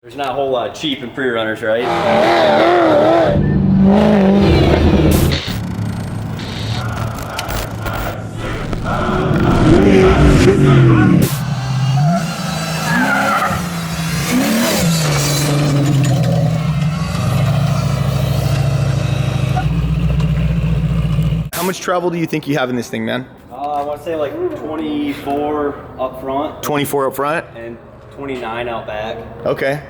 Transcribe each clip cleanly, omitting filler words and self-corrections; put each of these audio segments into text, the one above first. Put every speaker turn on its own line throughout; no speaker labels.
There's not a whole lot of cheap in pre-runners, right?
How much travel do you think you have in this thing, man?
I want to say like 24 up front.
24 up front?
And 29 out back.
Okay.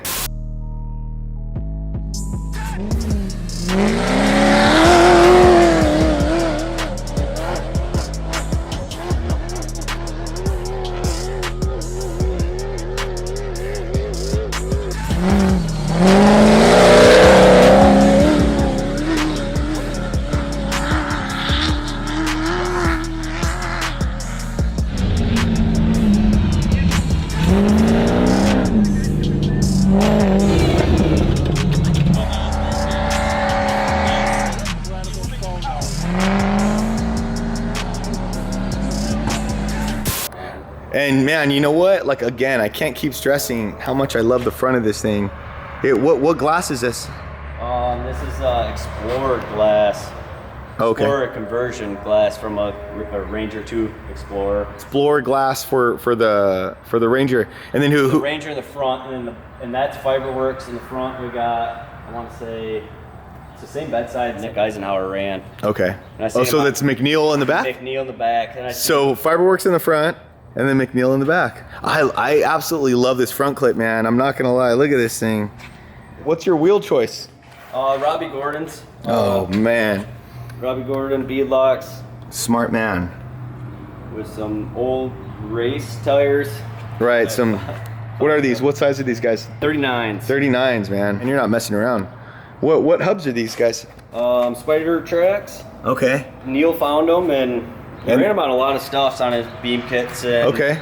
And man, you know what? Like again, I can't keep stressing how much I love the front of this thing. What glass is this?
This is Explorer glass.
Okay.
Explorer conversion glass from a Ranger 2 Explorer.
Explorer glass for the Ranger, and then who?
The Ranger in the front, and that's Fiberworks in the front. We got, I want to say, it's the same bedside Nick Eisenhower ran.
Okay. Oh, so that's McNeil in the back.
McNeil in the back. And
So Fiberworks in the front. And then McNeil in the back. I absolutely love this front clip, man. I'm not gonna lie. Look at this thing. What's your wheel choice?
Robbie Gordon's.
Oh man.
Robbie Gordon beadlocks.
Smart man.
With some old race tires.
Right. Some. What are these? What size are these guys?
39s.
39s, man. And you're not messing around. What hubs are these guys?
Spider tracks.
Okay.
Neil found them and ran him on a lot of stuffs on his beam kits. And
okay.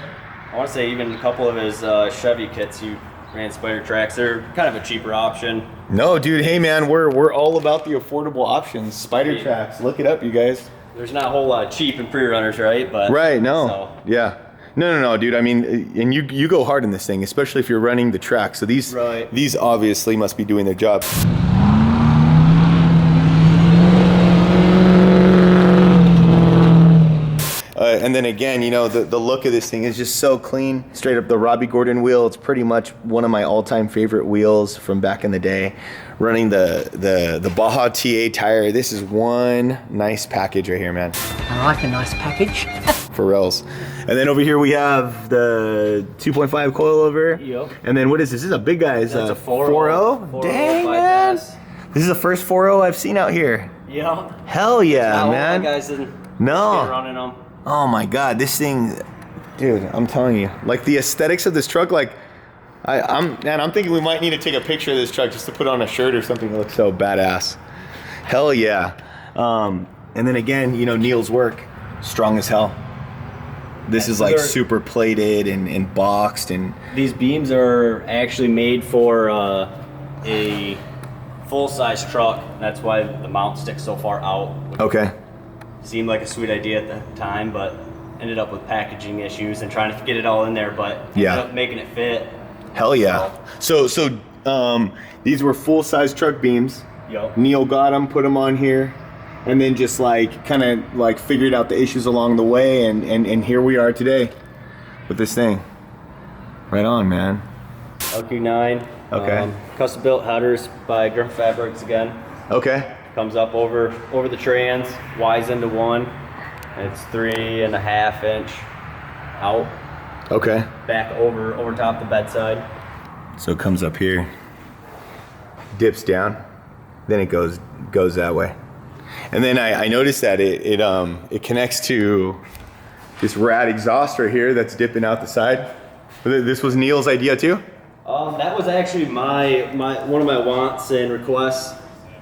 I want to say even a couple of his Chevy kits he ran Spider tracks. They're kind of a cheaper option.
No, dude. Hey, man. We're all about the affordable options. Spider tracks. Look it up, you guys.
There's not a whole lot of cheap in pre-runners, right? But
right. No. Yeah. No, dude. I mean, and you go hard in this thing, especially if you're running the track. So these obviously must be doing their job. And then again, you know, the look of this thing is just so clean. Straight up the Robbie Gordon wheel. It's pretty much one of my all-time favorite wheels from back in the day. Running the Baja TA tire. This is one nice package right here, man.
I like a nice package.
For reals. And then over here we have the 2.5 coilover.
Yep.
And then what is this? This is a big guy.
That's a
4.0? Dang, man. This is the first 4.0 I've seen out here.
Yeah.
Hell yeah, man.
Guys didn't
no.
running them.
Oh my God, this thing, dude, I'm telling you, like the aesthetics of this truck, like I'm thinking we might need to take a picture of this truck just to put on a shirt or something that looks so badass. Hell yeah. And then again, you know, Neil's work, strong as hell. This is like super plated and boxed, and
these beams are actually made for a full-size truck. That's why the mount sticks so far out.
Okay.
Seemed like a sweet idea at the time, but ended up with packaging issues and trying to get it all in there, but ended up making it fit.
Hell yeah. So these were full-size truck beams.
Yep.
Neil got them, put them on here, and then just like kind of like figured out the issues along the way, and here we are today with this thing. Right on, man.
LQ9.
Okay.
Custom built headers by Griffin Fabrics again.
Okay.
Comes up over the trans, Y's into one. It's 3.5 inch out.
Okay.
Back over top the bedside.
So it comes up here, dips down, then it goes that way. And then I noticed that it connects to this rad exhaust right here that's dipping out the side. This was Neil's idea too?
That was actually my one of my wants and requests.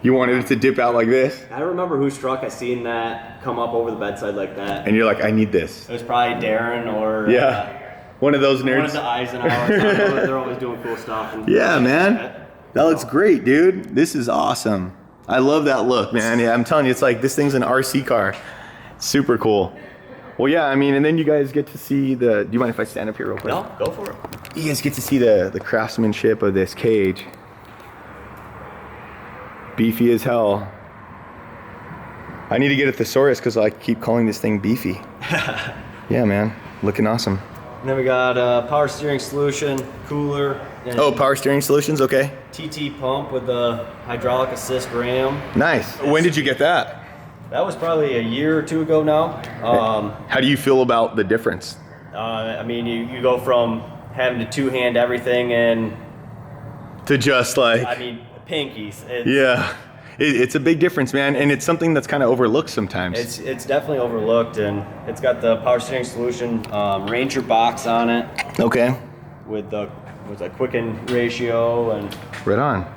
You wanted it to dip out like this?
I don't remember whose truck I seen that come up over the bedside like that.
And you're like, I need this.
It was probably Darren or
one of those nerds.
One of the Eisenhower. They're always doing cool stuff. And
yeah, man. That looks great, dude. This is awesome. I love that look, man. Yeah, I'm telling you, it's like this thing's an RC car. Super cool. Well, yeah, I mean, and then you guys get to see the, do you mind if I stand up here real quick?
No, go for it.
You guys get to see the craftsmanship of this cage. Beefy as hell. I need to get a thesaurus because I keep calling this thing beefy. Yeah, man, looking awesome.
And then we got power steering solution, cooler. And
Oh, power steering solutions, okay.
TT pump with the hydraulic assist ram.
Nice. When did you get that?
That was probably a year or two ago now.
How do you feel about the difference?
I mean, you go from having to two-hand everything and,
To just like,
I mean, pinkies. It's,
yeah, it's a big difference, man, and it's something that's kind of overlooked sometimes.
It's definitely overlooked, and it's got the power steering solution Ranger box on it
Okay,
with a quicken ratio and.
right on.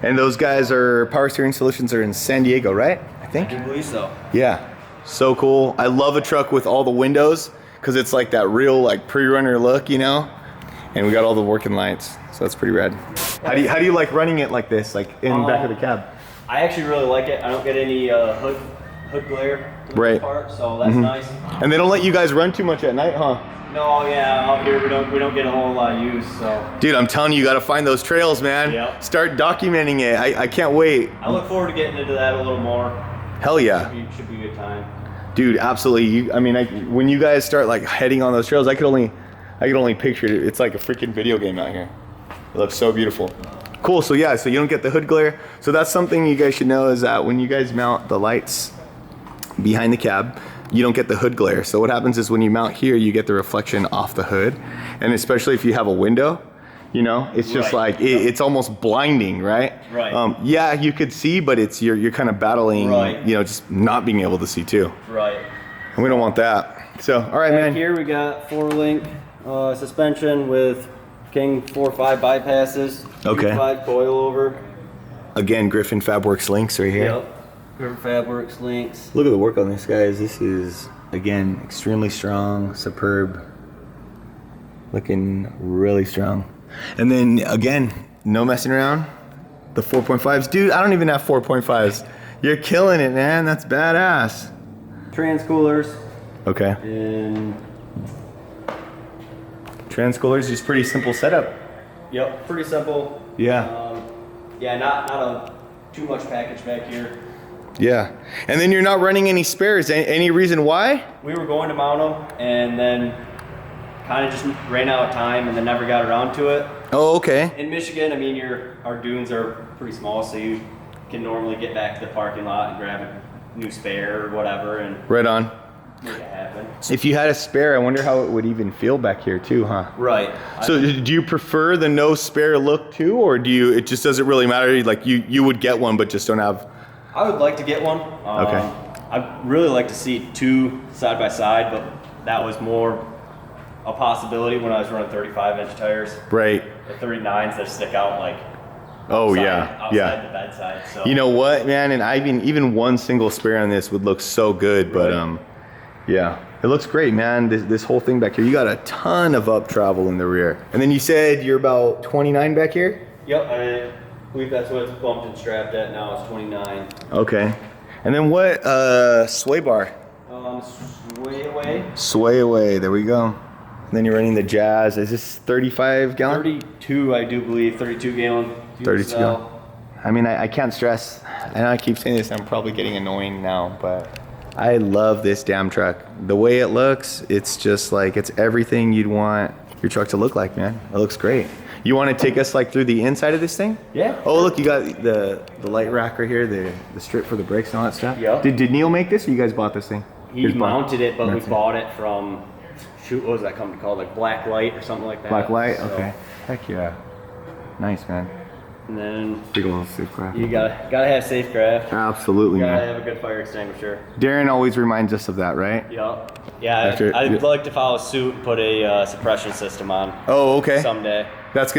And those guys are, Power Steering Solutions are in San Diego, right? I think.
I do believe so.
Yeah, so cool. I love a truck with all the windows because it's like that real like pre-runner look, you know? And we got all the working lights, so that's pretty rad. How do you like running it like this, like in the back of the cab?
I actually really like it. I don't get any hood glare for the
Right.
most part, so that's nice.
And they don't let you guys run too much at night, huh?
No, yeah, out here we don't get a whole lot of use, so.
Dude, I'm telling you, you gotta find those trails, man.
Yep.
Start documenting it. I can't wait.
I look forward to getting into that a little more.
Hell yeah.
Should be a good time.
Dude, absolutely. When you guys start like heading on those trails, I could only picture it. It's like a freaking video game out here. It looks so beautiful. Cool, so yeah, so you don't get the hood glare. So that's something you guys should know is that when you guys mount the lights behind the cab, you don't get the hood glare. So what happens is when you mount here, you get the reflection off the hood. And especially if you have a window, you know, it's just
Right.
like, it's almost blinding, right?
Right.
Yeah, you could see, but you're kind of battling,
Right.
you know, just not being able to see too.
Right.
And we don't want that. So, all right,
Back
man.
here we got 4-link suspension with King 4.5 bypasses.
Okay.
5 coilover.
Again, Griffin Fabworks links right here.
Yep. River Fabrics links.
Look at the work on this, guys. This is, again, extremely strong, superb. Looking really strong. And then, again, no messing around. The 4.5s. Dude, I don't even have 4.5s. You're killing it, man. That's badass.
Trans coolers
Okay.
and
Transcoolers, just pretty simple setup.
yep, pretty simple.
Yeah.
Yeah, not a too much package back here.
Yeah. And then you're not running any spares. Any reason why?
We were going to mount them and then kind of just ran out of time and then never got around to it.
Oh, okay.
In Michigan, I mean, our dunes are pretty small, so you can normally get back to the parking lot and grab a new spare or whatever and
Right on.
make it happen.
If you had a spare, I wonder how it would even feel back here too, huh?
Right.
So do you prefer the no spare look too, or it just doesn't really matter? Like you would get one, but just don't have.
I would like to get one.
Okay.
I'd really like to see 2 side by side, but that was more a possibility when I was running 35-inch tires.
Right.
The 39s that stick out like
Oh
outside,
yeah,
outside
yeah.
the bedside. So
You know what, man? And even one single spare on this would look so good, but
Right.
yeah, it looks great, man. This whole thing back here, you got a ton of up travel in the rear. And then you said you're about 29 back here.
Yep, I believe that's what it's bumped and strapped at now. It's 29.
Okay. And then what? Sway bar.
Sway away.
Sway away. There we go. And then you're running the Jazz. Is this 35 gallon?
32, I do believe. 32 gallon. fuel
32
cell.
gallon. I mean, I can't stress. I know I keep saying this. I'm probably getting annoying now, but I love this damn truck. The way it looks, it's just like it's everything you'd want your truck to look like, man. It looks great. You want to take us like through the inside of this thing?
Yeah.
Oh, look, you got the light rack right here, the strip for the brakes and all that stuff.
Yep.
Did Neil make this, or you guys bought this thing?
He
Yours bought-
mounted it, but we
Mounted.
bought it from, what was that company called? Like Black Light or something like that.
Black light.
So-
Okay. Heck yeah. Nice, man.
And then
Big old Safecraft.
you gotta have safecraft.
Absolutely,
Gotta
man.
have a good fire extinguisher.
Darren always reminds us of that, right?
Yep. Yeah,
After-
I'd like to follow suit and put a suppression system on
Oh, okay.
someday.
That's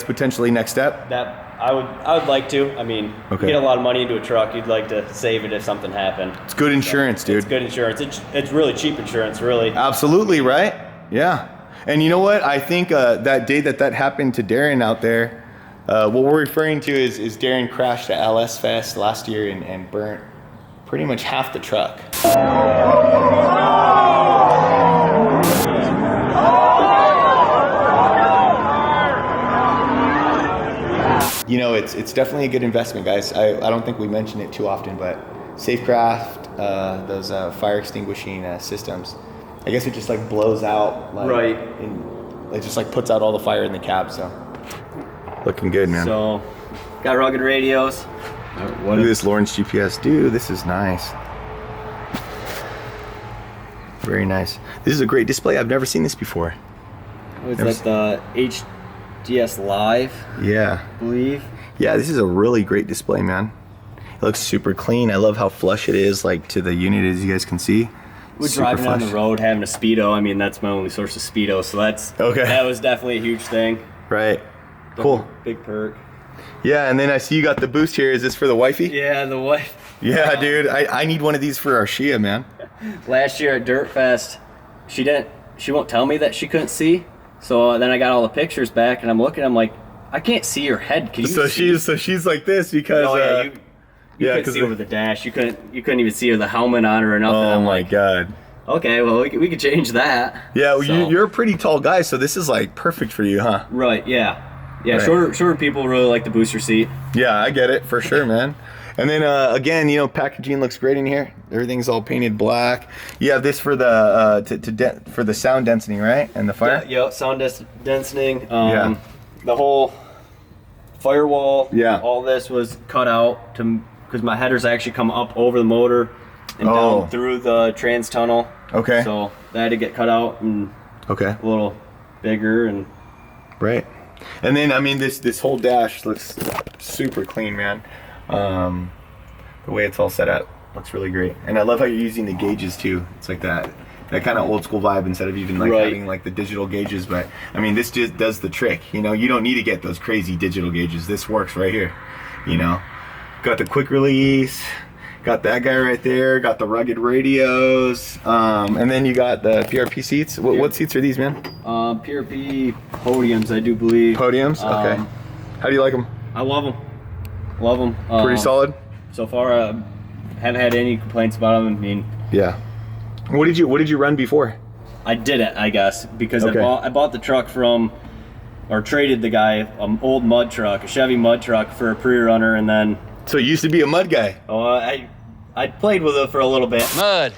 potentially next step.
That I would like to. I mean,
Okay.
you get a lot of money into a truck. You'd like to save it if something happened.
It's good insurance, dude.
It's good insurance. It's really cheap insurance, really.
Absolutely, right? Yeah. And you know what? I think that day that happened to Darren out there, what we're referring to is Darren crashed at LS Fest last year and burnt pretty much half the truck. you know, it's definitely a good investment, guys. I don't think we mention it too often, but Safecraft, those fire extinguishing systems, I guess it just like blows out, like,
Right.
And it just like puts out all the fire in the cab. So looking good, man.
So got rugged radios.
Look at this Lawrence GPS, dude. This is nice. Very nice. This is a great display. I've never seen this before.
It's like the HDS Live,
Yeah.
I believe.
Yeah, this is a really great display, man. It looks super clean. I love how flush it is, like to the unit, as you guys can see.
We're
Super
driving down
flush.
the road having a Speedo. I mean, that's my only source of Speedo, so that was definitely a huge thing.
Right. Cool.
Big perk.
Yeah, and then I see you got the boost here. Is this for the wifey?
Yeah, the wife.
Yeah, dude. I need one of these for our Shia, man.
Last year at Dirt Fest, she won't tell me that she couldn't see. So then I got all the pictures back, and I'm looking. I'm like, I can't see your head. Can you?
So she's like this because.
Oh yeah, you couldn't see over the dash. You couldn't even see the helmet on her or nothing.
Oh
I'm
my
like,
god.
Okay, well we could change that.
Yeah, well,
So-
you're a pretty tall guy, so this is like perfect for you, huh?
Right. Yeah. Yeah.
Right.
Shorter people really like the booster seat.
Yeah, I get it for sure, man. And then again, you know, packaging looks great in here. Everything's all painted black. You have this for the for the sound density, right? And the fire.
Yeah. Sound densening.
Yeah.
The whole firewall.
Yeah.
All this was cut out because my headers actually come up over the motor and down through the trans tunnel.
Okay.
So that had to get cut out and
Okay.
a little bigger and.
Right. And then I mean this whole dash looks super clean, man. The way it's all set up looks really great. And I love how you're using the gauges too. It's like that kind of old school vibe instead of even like having like the digital gauges. But I mean, this just does the trick. You know, you don't need to get those crazy digital gauges. This works right here. You know, got the quick release, got that guy right there, got the rugged radios, and then you got the PRP seats. What seats are these, man?
PRP podiums, I do believe.
Podiums? Okay. How do you like them?
I love them. Love them.
Pretty solid?
So far, I haven't had any complaints about them. I mean,
yeah. What did you run before?
I did it, I guess, because
Okay.
I bought the truck or traded the guy an old mud truck, a Chevy mud truck for a pre-runner, and then
So you used to be a mud guy.
I played with it for a little bit.
Mud.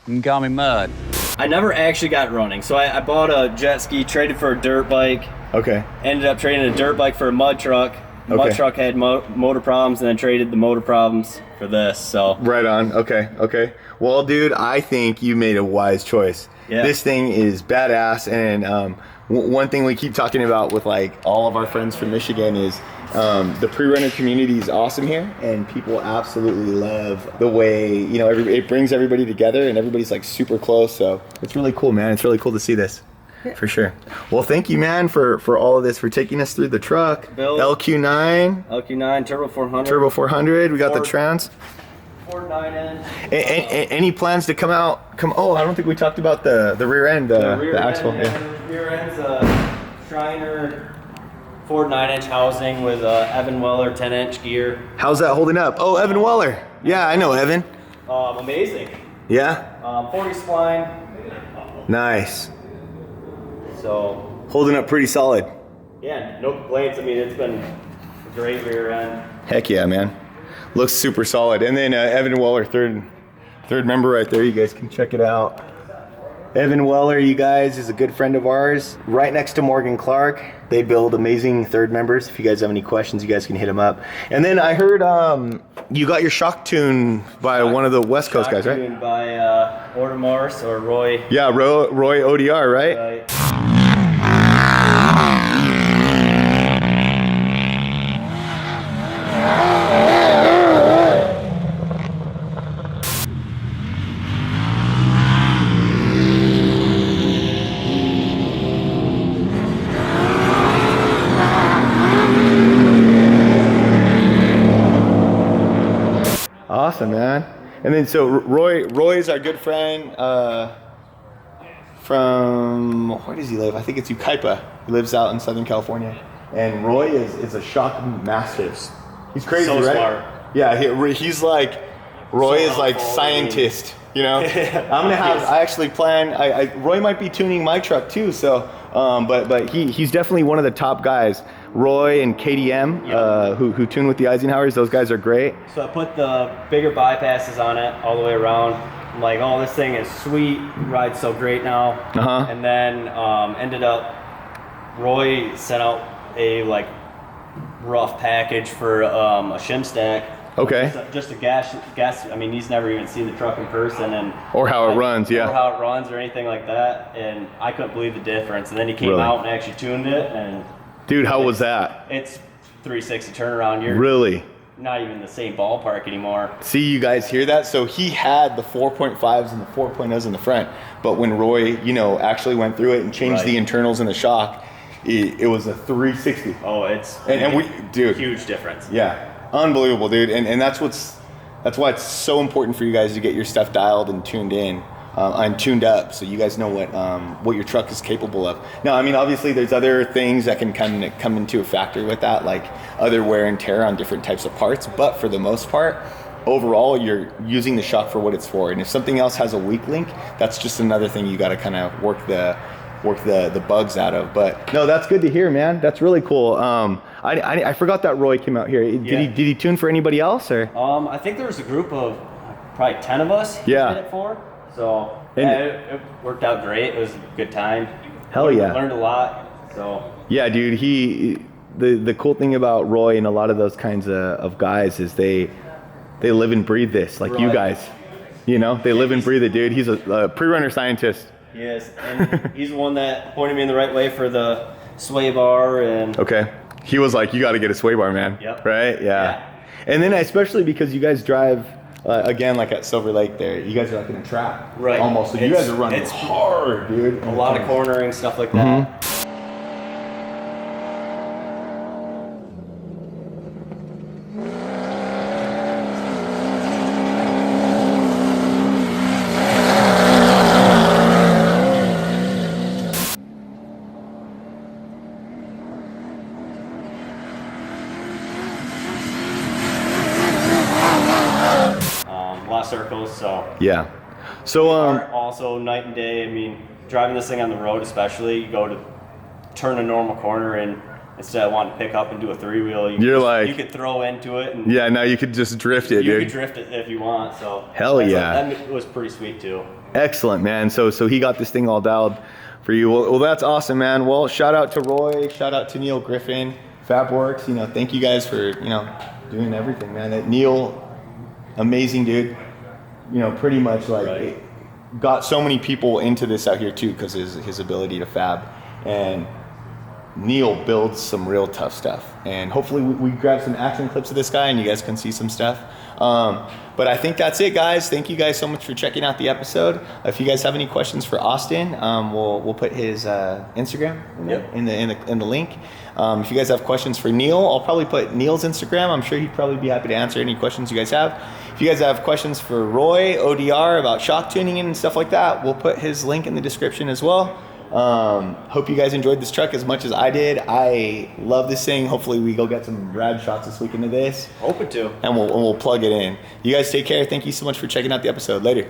You can call me Mud.
I never actually got running, so I bought a jet ski, traded for a dirt bike,
Okay.
ended up trading a dirt bike for a mud truck. The mud
Okay.
truck had motor problems, and then traded the motor problems for this. So
Right on. Okay. Well, dude, I think you made a wise choice.
Yeah.
This thing is badass, and one thing we keep talking about with like all of our friends from Michigan is the pre-runner community is awesome here, and people absolutely love the way, you know, it brings everybody together, and everybody's like super close. So it's really cool, man. It's really cool to see this. For sure. Well, thank you, man, for all of this, for taking us through the truck.
Bill.
LQ9,
LQ9 Turbo 400.
Turbo 400. We got the
Ford.
trans.
Ford 9N.
Any plans to come out? Oh, I don't think we talked about the rear end, the axle.
End,
Yeah.
Rear end's Shriner Ford 9-inch housing with Evan Weller 10-inch gear.
How's that holding up? Oh, Evan Weller. Yeah, I know Evan.
Amazing.
Yeah.
40 spline.
Nice.
So
Holding up pretty solid.
yeah, no complaints. I mean, it's been a great rear end.
Heck yeah, man. Looks super solid. And then Evan Weller, third member right there. You guys can check it out. Evan Weller, you guys, is a good friend of ours. Right next to Morgan Clark. They build amazing third members. If you guys have any questions, you guys can hit him up. And then I heard you got your shock tune by one of the West Coast guys, right?
Tuned by Order Morris or Roy.
Yeah, Roy ODR, right? Awesome, man. And then so Roy's our good friend from, where does he live? I think it's Ukaipa. He lives out in Southern California. And Roy is a shock master. He's crazy,
So
right?
smart.
Yeah, he's like, Roy
So
is like
helpful,
scientist, you know? I actually plan, Roy might be tuning my truck too, so, but he's definitely one of the top guys Roy and KDM, who tune with the Eisenhowers. Those guys are great.
So I put the bigger bypasses on it all the way around. I'm like, oh, this thing is sweet, rides so great now. And then ended up, Roy sent out a like rough package for a shim stack.
Okay.
Just a gas. I mean, he's never even seen the truck in person, and
or how it runs,
or how it runs, or anything like that. And I couldn't believe the difference. And then he came out and actually tuned it. And
dude, how was that?
It's 360 turnaround. You're
really
not even the same ballpark anymore.
See, you guys hear that? So he had the 4.5s and the 4.0s in the front, but when Roy, actually went through it and changed the internals in the shock, it was a 360.
Oh, it's
dude,
huge difference.
Yeah. Unbelievable, dude, and that's why it's so important for you guys to get your stuff dialed and tuned in, and tuned up, so you guys know what your truck is capable of. Now, I mean, obviously, there's other things that can kind of come into a factor with that, like other wear and tear on different types of parts. But for the most part, overall, you're using the shock for what it's for. And if something else has a weak link, that's just another thing you got to kind of work the bugs out of. But no, that's good to hear, man. That's really cool. I forgot that Roy came out here. Did he tune for anybody else, or?
I think there was a group of probably 10 of us. He did it for. So it worked out great. It was a good time.
Hell yeah.
Learned a lot. So
yeah, dude. The cool thing about Roy and a lot of those kinds of guys is they live and breathe this, like you guys. They live and breathe it, dude. He's a pre-runner scientist.
Yes, and he's the one that pointed me in the right way for the sway bar. And
okay, he was like, you got to get a sway bar, man.
Yep.
Right? Yeah. And then especially because you guys drive, again, like at Silver Lake there, you guys are like in a trap.
Right.
Almost. So you guys are running hard, dude.
A lot of cornering, stuff like that. Circles, so
yeah. So
also night and day. I mean, driving this thing on the road, especially, you go to turn a normal corner, and instead of wanting to pick up and do a three-wheel, you could throw into it. And
yeah, now you could just drift it, dude.
You could drift it if you want. So
hell yeah,
that was pretty sweet too.
Excellent, man. So he got this thing all dialed for you. Well, that's awesome, man. Well, shout out to Roy, shout out to Neil Griffin, Fabworks. Thank you guys for doing everything, man. Neil, amazing dude. Pretty much like got so many people into this out here too because his ability to fab. And Neil builds some real tough stuff. And hopefully we grab some action clips of this guy and you guys can see some stuff. But I think that's it, guys. Thank you guys so much for checking out the episode. If you guys have any questions for Austin, we'll put his Instagram in the link. If you guys have questions for Neil, I'll probably put Neil's Instagram. I'm sure he'd probably be happy to answer any questions you guys have. If you guys have questions for Roy, ODR, about shock tuning and stuff like that, we'll put his link in the description as well. Hope you guys enjoyed this truck as much as I did. I love this thing. Hopefully we go get some rad shots this week into this.
Hoping to.
And we'll plug it in. You guys take care. Thank you so much for checking out the episode. Later.